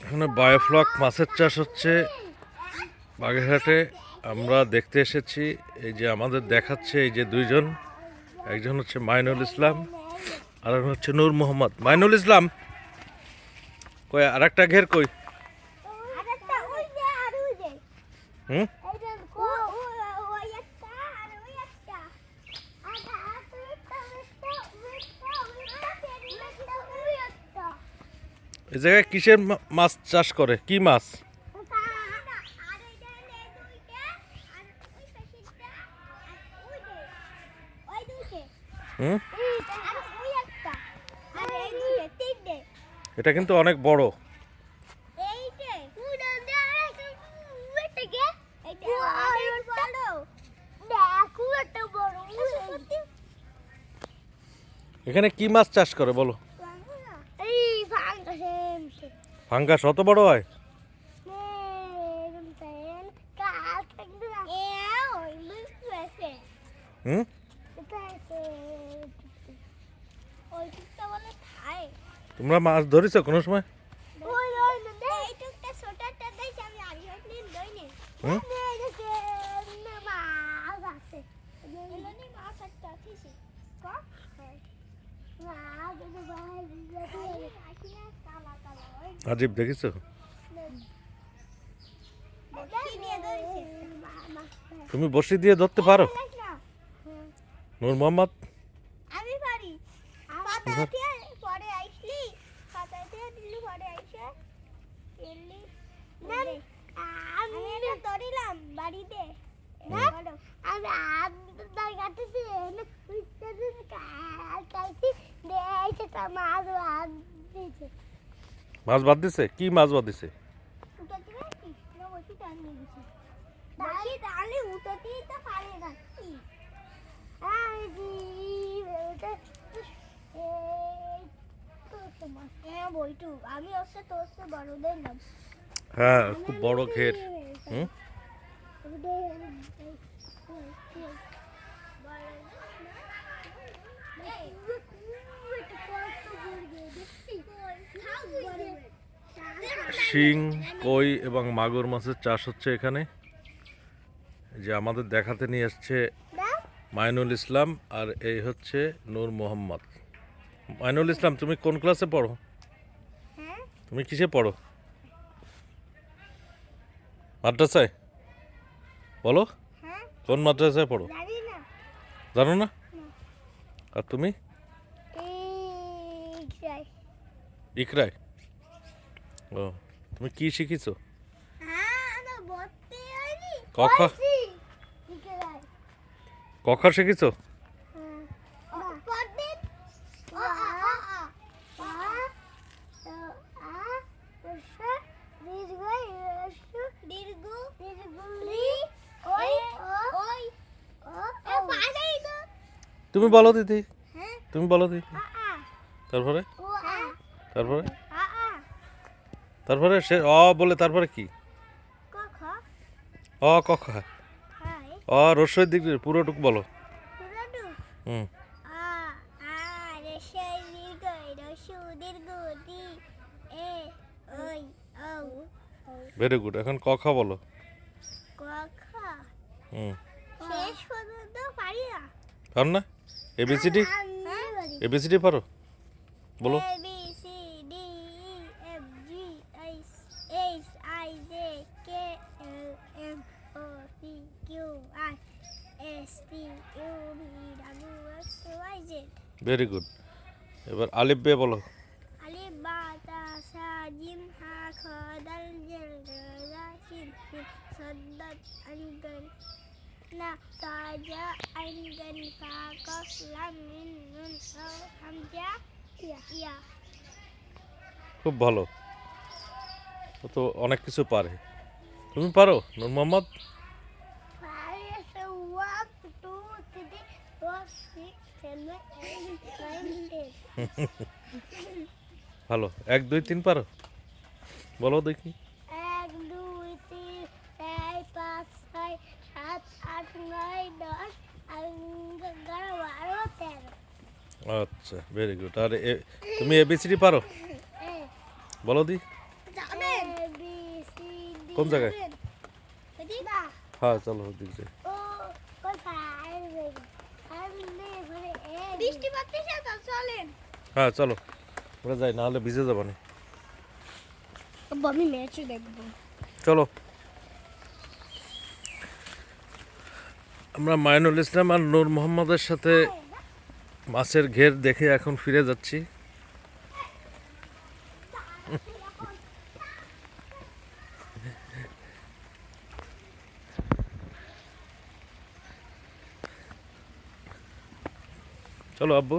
এখানে বায়োফ্লক মাছের চাষ হচ্ছে বাগেরহাটে। আমরা দেখতে এসেছি। এই যে আমাদের দেখাচ্ছে এই যে দুইজন, একজন হচ্ছে মাইনুল ইসলাম আর হচ্ছে নূর মোহাম্মদ। মাইনুল ইসলাম কই, আর একটা ঘের কই? হুম, এই জায়গায় কিসের মাছ চাষ করে? কি মাছ? হুম, এটা কিন্তু অনেক বড়। এখানে কি মাছ চাষ করে বলো? ফাঙ্গাস অত বড় হয়? হুম, তোমরা মাছ ধরেছো কোনো সময়? হুম, আজিব দেখিছো? তুমি বড়শি দিয়ে ধরতে পারো নূর মোহাম্মদ? আমি পারি। পরে আইসলি পাতাতে দিলু পরে আইসে এলি আমি এটা ধরিলাম বাড়িতে। আমি আদার কাটতেছি কাটতেছি দেইছে তা মাছ বাদ দিছে। মাছ বাদ দিছে? কি মাছ বাদ দিছে? উঠতে কি না বসি টান নিয়ে গেছে। তাই তাহলে উঠতেই তো পারে না কি। আইজি ওটা বইটু আমি হচ্ছে তোর চেয়ে বড়দের নাম। হ্যাঁ, খুব বড় ঘের। হুম, শিং, কই এবং মাগুর মাছের চাষ হচ্ছে এখানে। যে আমাদের দেখাতে নিয়ে আসছে মাইনুল ইসলাম আর এই হচ্ছে নূর মোহাম্মদ। মাইনুল ইসলাম, তুমি কোন ক্লাসে পড়ো? তুমি কিসে পড়ো? মাদ্রাসায়? বলো, কোন মাদ্রাসায় পড়ো? জানো না? আর তুমি? ইকরায়। ও, তুমি কি শিখিছো? কখা কখা শিখিছো? তুমি বলো দিদি, তুমি বলো দিদি। তারপরে তারপরে তারপরে সে অ বলে তারপরে কি? অ কখা। অ রস্যই দিক পুরোটুক বলো। হুম, ভেরি গুড। এখন কখা বলো। হুম, পার না? এবিসিডি, এবিসিডি পারো? বলো। Very good. এবার আলিফ বে বলো। আলিফ বা তা সা জিম হা খ দাল জেল জা শিন সাদ্দাত আনগান না তাজা আনগান ফা কফ লাম মিম নুন সাও হামজা ইয়া। খুব ভালো, ও তো অনেক কিছু পারে। তুমি পারো নূর মোহাম্মদ? ভালো। 1 2 3 পারো? বলো দেখি। 1 2 3 4 5 6 7 8 9 10 11 12 13। আচ্ছা, ভেরি গুড। আর তুমি এবিসিডি পারো? বলো দি। কোন জায়গায়? এদিকে না হ্যাঁ চলো ওদিক যাই। ও কই ফাইল আমি ঘরে বৃষ্টি পড়তেছে তো চলেন হ্যাঁ চলো ওরা যাই, নাহলে ভিজে যাবো না। আমি ম্যাচ দেখবো চলো আমরা মাইনুল ইসলাম আর নূর মোহাম্মদের সাথে মাছের ঘের দেখে এখন ফিরে যাচ্ছি। চলো আব্বু।